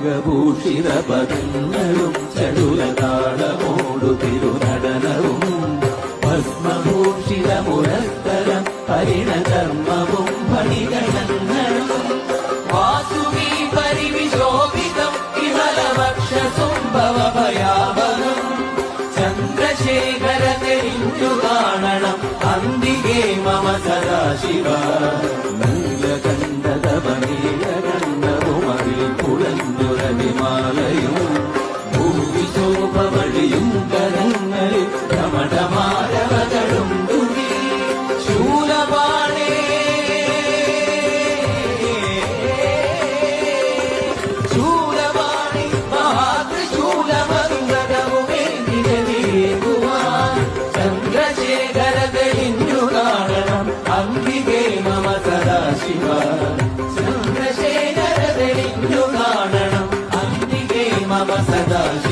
നാഗഭൂഷിത പദങ്ങളും ചടുലതാളമോടു തിരുനടനവും ഭസ്മഭൂഷിത മുരസ്തരം പരിണധർമ്മവും ഫണിഗണങ്ങളും വാസുകി പരിവിശോഭിതം വിമലവക്ഷസുംഭവഭയാവനം ചന്ദ്രശേഖര തെളിഞ്ഞു കാണണം അന്തികേ മമ സദാശിവ നീലകണ്ഠതമനീലകണ്ഠവുമതിൽ കുളഞ്ഞുരവിമാലയും ഭൂവിശോഭവഴിയും കരങ്ങളിൽ ഭ്രമടമാരവകളും തുകി ശൂലപാണേ ശൂലപാണി മഹാത്രിശൂലമന്ദരവുമേ നിലവിലേകുവാൻ ചന്ദ്രശേഖര തെളിഞ്ഞു കാണണം അംബികേ മമ സദാശിവ ചന്ദ്രശേഖര തെളിഞ്ഞു കാണണം അംബികേ മമ സദാശിവ